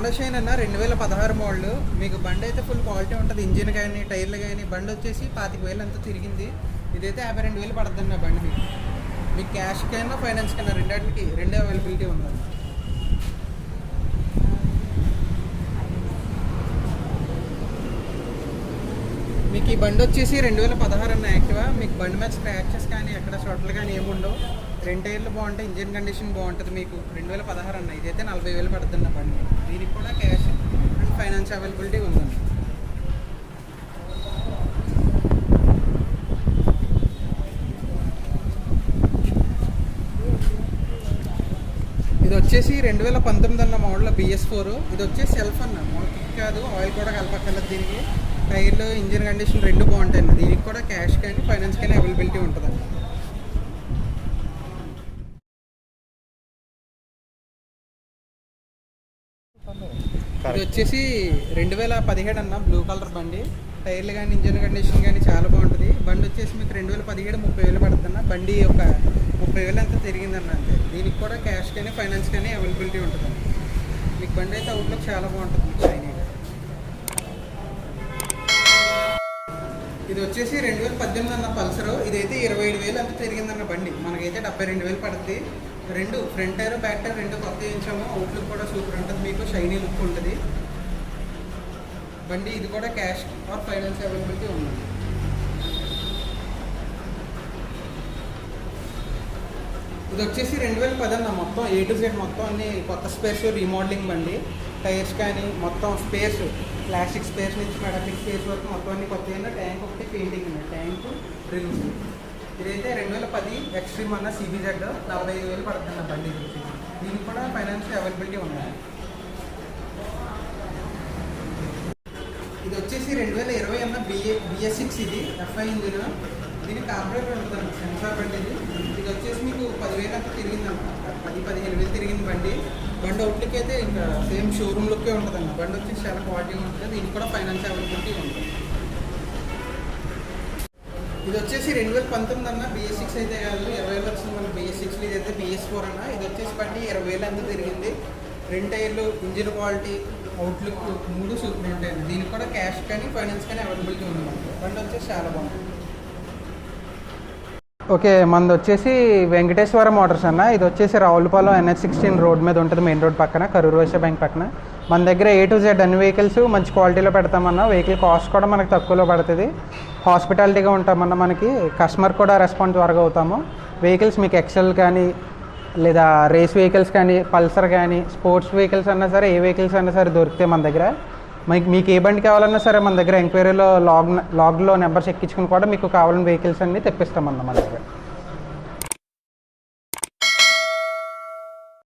Honda shine అన్న 2016 model. మీకు బండి అయితే ఫుల్ క్వాలిటీ ఉంటుంది. ఇంజిన్ కానీ టైర్లు కానీ. బండి వచ్చేసి 25,000 అంతా తిరిగింది. ఇదైతే 52,000 పడుతుంది అన్న బండి మీకు క్యాష్ కైనా ఫైనాన్స్ కైనా రెండే అవైలబిలిటీ ఉందండి. మీకు ఈ బండి వచ్చేసి 2016 అన్న యాక్టివా. మీకు బండి మీద స్క్రాచెస్ కానీ ఎక్కడ షార్ట్లు కానీ ఏముండవు. 2 టైర్లు బాగుంటాయి. ఇంజిన్ కండిషన్ బాగుంటుంది. మీకు 2016 అన్న. ఇదైతే 40,000 పడుతుంది బండి. దీనికి కూడా క్యాష్ అండ్ ఫైనాన్స్ అవైలబిలిటీ ఉందండి. ఇది వచ్చేసి 2019 అన్న మోడల్ BS4. ఇది వచ్చేసి సెల్ఫ్ అన్న, కిక్ కాదు. ఆయిల్ కూడా కలపక్కర్లేదు దీనికి. టైర్లు ఇంజిన్ కండిషన్ రెండు బాగుంటాయి అన్న. దీనికి కూడా క్యాష్ కానీ ఫైనాన్స్ కానీ అవైలబిలిటీ ఉంటుందండి. ఇది వచ్చేసి 2017 అన్న, బ్లూ కలర్ బండి. టైర్లు కానీ ఇంజిన్ కండిషన్ కానీ చాలా బాగుంటుంది. బండి వచ్చేసి మీకు 2017 30,000 పడుతుందన్న. బండి ఒక 30,000 అంతా తిరిగిందన్న. అంతే. దీనికి కూడా క్యాష్ కానీ ఫైనాన్స్ కానీ అవైలబిలిటీ ఉంటుందండి. మీకు బండి అయితే అవుట్లుక్ చాలా బాగుంటుంది షైనీగా. ఇది వచ్చేసి 2018 అన్న పల్సర్. ఇదైతే 27,000 అంతా తిరిగిందన్న బండి. మనకైతే 72,000 పడుతుంది. రెండు ఫ్రంట్ టైర్ బ్యాక్ టైర్ రెండు కొత్త వేయించాము. అవుట్లుక్ కూడా సూపర్ ఉంటుంది. మీకు షైనీ లుక్ ఉంటుంది బండి. ఇది కూడా క్యాష్ ఆర్ ఫైనాన్స్ అవైలబిలిటీ ఉంది. ఇది వచ్చేసి 2010 అన్న. మొత్తం A to Z మొత్తం అన్ని కొత్త స్పేర్స్ రీమోడలింగ్ బండి. టైర్స్ కానీ మొత్తం స్పేర్స్, ప్లాస్టిక్ స్పేర్స్ నుంచి మెటాలిక్ స్పేర్స్ వరకు మొత్తం అన్ని కొత్త. ట్యాంక్ ఒకటి పెయింటింగ్ ఉంది. ట్యాంక్ రిల్స్. ఇదైతే 2010 ఎక్స్ట్రీమ్ అన్న CBZ 45,000 పడుతుంది బండి. దీనికి కూడా ఫైనాన్స్ అవైలబిలిటీ ఉన్నాయి. ఇది వచ్చేసి 2020 అన్న BS6. ఇది FI ఇంజిన్. దీనికి కార్బొరేటర్ ఉంటుందండి, సెన్సార్ బండి. ఇది వచ్చేసి మీకు 10,000 అంతా తిరిగిందన్న. 10-15,000 తిరిగింది బండి. బండి అవుట్లుక్ అయితే ఇంకా సేమ్ షోరూమ్ లుక్కే ఉంటుందన్న. బండి వచ్చేసి చాలా క్వాలిటీగా ఉంటుంది. దీనికి కూడా ఫైనాన్స్ అవైలబిలిటీ ఉంటుంది. ఇది వచ్చేసి 2019 అన్న. BS6 అయితే కాదు, 20,000 వచ్చింది మన BS6. ఇదైతే BS4 అన్న. ఇది వచ్చేసి బండి 20,000 అంతా తిరిగింది. 2 టైర్లు, ఇంజిన్ క్వాలిటీ, అవుట్లుక్ 3 సూపర్ ఉంటాయండి. దీనికి కూడా క్యాష్ కానీ ఫైనాన్స్ కానీ అవైలబిలిటీ ఉంది. బండి వచ్చేసి చాలా బాగుంటుంది. ఓకే, మనది వచ్చేసి వెంకటేశ్వర మోటార్స్ అన్న. ఇది వచ్చేసి రావులపాలెం NH16 రోడ్ మీద ఉంటుంది, మెయిన్ రోడ్ పక్కన, కరూర్ వైశ్య బ్యాంక్ పక్కన. మన దగ్గర A to Z అన్ని వెహికల్స్ మంచి క్వాలిటీలో పెడతామన్నా. వెహికల్ కాస్ట్ కూడా మనకు తక్కువలో పడుతుంది. హాస్పిటాలిటీగా ఉంటామన్నా. మనకి కస్టమర్ కూడా రెస్పాన్స్ త్వరగా అవుతాము. వెహికల్స్ మీకు ఎక్సెల్ కానీ లేదా రేస్ వెహికల్స్ కానీ, పల్సర్ కానీ, స్పోర్ట్స్ వెహికల్స్ అన్నా సరే, ఏ వెహికల్స్ అన్నా సరే దొరుకుతాయి మన దగ్గర. మీకు ఏ బండి కావాలన్నా సరే మన దగ్గర ఎంక్వైరీలో లాగ్లో నెంబర్స్ ఎక్కించుకుని కూడా మీకు కావాలని వెహికల్స్ అన్నీ తెప్పిస్తామన్న మన దగ్గర.